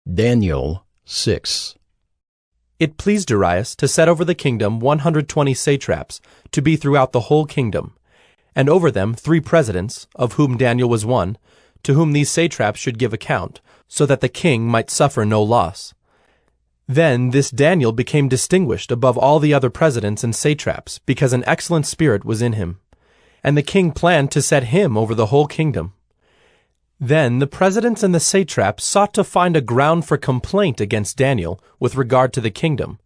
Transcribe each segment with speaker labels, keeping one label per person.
Speaker 1: Daniel 6.
Speaker 2: It pleased Darius to set over the kingdom 120 satraps, to be throughout the whole kingdom, and over them 3 presidents, of whom Daniel was one, to whom these satraps should give account, so that the king might suffer no loss. Then this Daniel became distinguished above all the other presidents and satraps, because an excellent spirit was in him. And the king planned to set him over the whole kingdom. Then the presidents and the satraps sought to find a ground for complaint against Daniel with regard to the kingdom,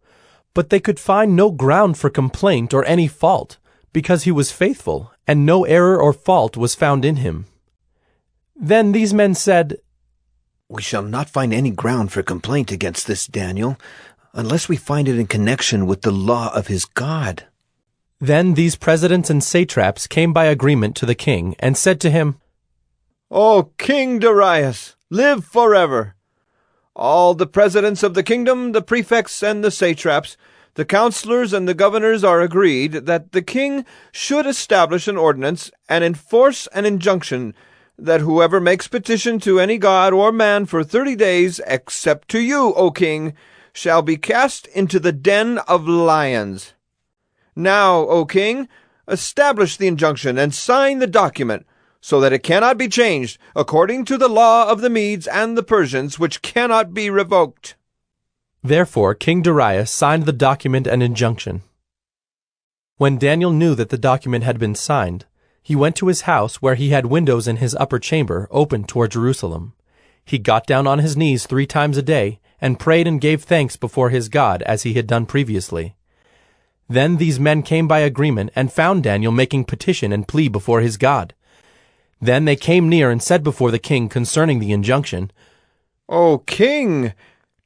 Speaker 2: but they could find no ground for complaint or any fault, because he was faithful, and no error or fault was found in him. Then these men said,
Speaker 3: "We shall not find any ground for complaint against this Daniel, unless we find it in connection with the law of his God."
Speaker 2: Then these presidents and satraps came by agreement to the king, and said to him,
Speaker 4: "O King Darius, live forever! All the presidents of the kingdom, the prefects and the satraps, the counselors and the governors are agreed that the king should establish an ordinance and enforce an injunction that whoever makes petition to any god or man for 30 days, except to you, O king, shall be cast into the den of lions. Now, O king, establish the injunction and sign the document, so that it cannot be changed, according to the law of the Medes and the Persians, which cannot be revoked."
Speaker 2: Therefore King Darius signed the document and injunction. When Daniel knew that the document had been signed, he went to his house, where he had windows in his upper chamber open toward Jerusalem. He got down on his knees 3 times a day, and prayed and gave thanks before his God, as he had done previously. Then these men came by agreement, and found Daniel making petition and plea before his God. Then they came near and said before the king concerning the injunction,
Speaker 4: "O king,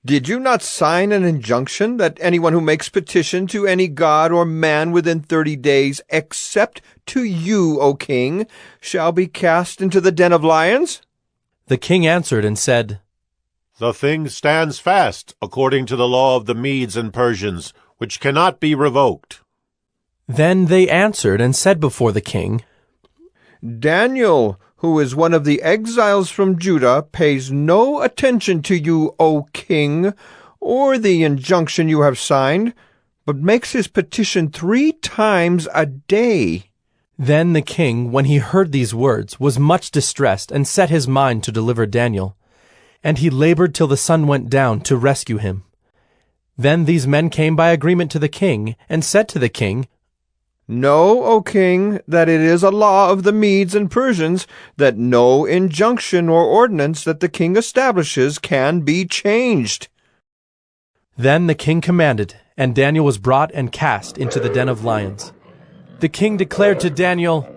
Speaker 4: did you not sign an injunction that anyone who makes petition to any god or man within 30 days, except to you, O king, shall be cast into the den of lions?"
Speaker 2: The king answered and said,
Speaker 5: "The thing stands fast, according to the law of the Medes and Persians, which cannot be revoked."
Speaker 2: Then they answered and said before the king,
Speaker 4: "Daniel, who is one of the exiles from Judah, pays no attention to you, O king, or the injunction you have signed, but makes his petition 3 times a day."
Speaker 2: Then the king, when he heard these words, was much distressed, and set his mind to deliver Daniel. And he labored till the sun went down to rescue him. Then these men came by agreement to the king, and said to the king,
Speaker 4: "Know, O king, that it is a law of the Medes and Persians that no injunction or ordinance that the king establishes can be changed."
Speaker 2: Then the king commanded, and Daniel was brought and cast into the den of lions. The king declared to Daniel,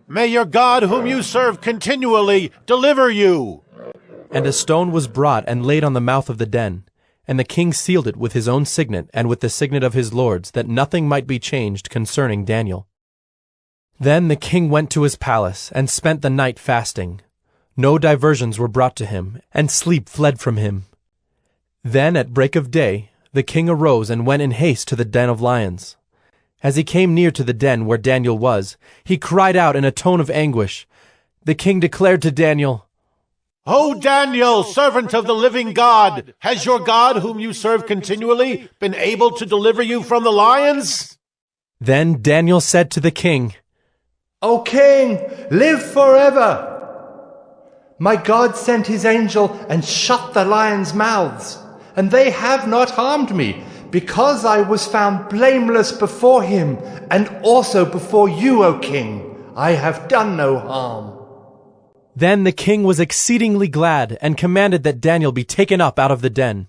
Speaker 5: "May your God, whom you serve continually, deliver you."
Speaker 2: And a stone was brought and laid on the mouth of the den. And the king sealed it with his own signet and with the signet of his lords, that nothing might be changed concerning Daniel. Then the king went to his palace, and spent the night fasting. No diversions were brought to him, and sleep fled from him. Then at break of day the king arose and went in haste to the den of lions. As he came near to the den where Daniel was, he cried out in a tone of anguish. The king declared to Daniel,
Speaker 5: "O Daniel, servant of the living God, has your God, whom you serve continually, been able to deliver you from the lions?"
Speaker 2: Then Daniel said to the king,
Speaker 6: "O king, live forever! My God sent his angel and shut the lions' mouths, and they have not harmed me, because I was found blameless before him, and also before you, O king. I have done no harm."
Speaker 2: Then the king was exceedingly glad, and commanded that Daniel be taken up out of the den.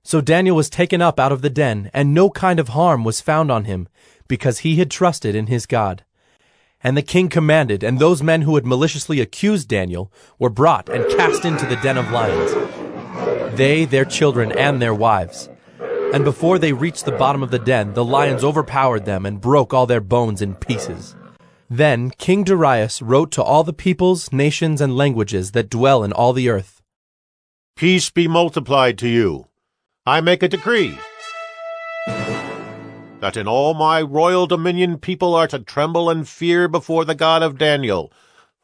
Speaker 2: So Daniel was taken up out of the den, and no kind of harm was found on him, because he had trusted in his God. And the king commanded, and those men who had maliciously accused Daniel were brought and cast into the den of lions, they, their children, and their wives. And before they reached the bottom of the den, the lions overpowered them and broke all their bones in pieces. Then King Darius wrote to all the peoples, nations, and languages that dwell in all the earth,
Speaker 5: "Peace be multiplied to you. I make a decree that in all my royal dominion people are to tremble and fear before the God of Daniel,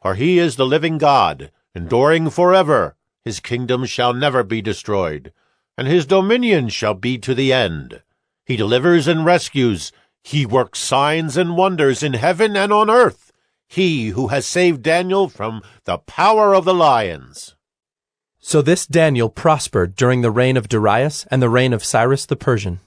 Speaker 5: for he is the living God, enduring forever. His kingdom shall never be destroyed, and his dominion shall be to the end. He delivers and rescues. He works signs and wonders in heaven and on earth. He who has saved Daniel from the power of the lions.
Speaker 2: So this Daniel prospered during the reign of Darius and the reign of Cyrus the Persian.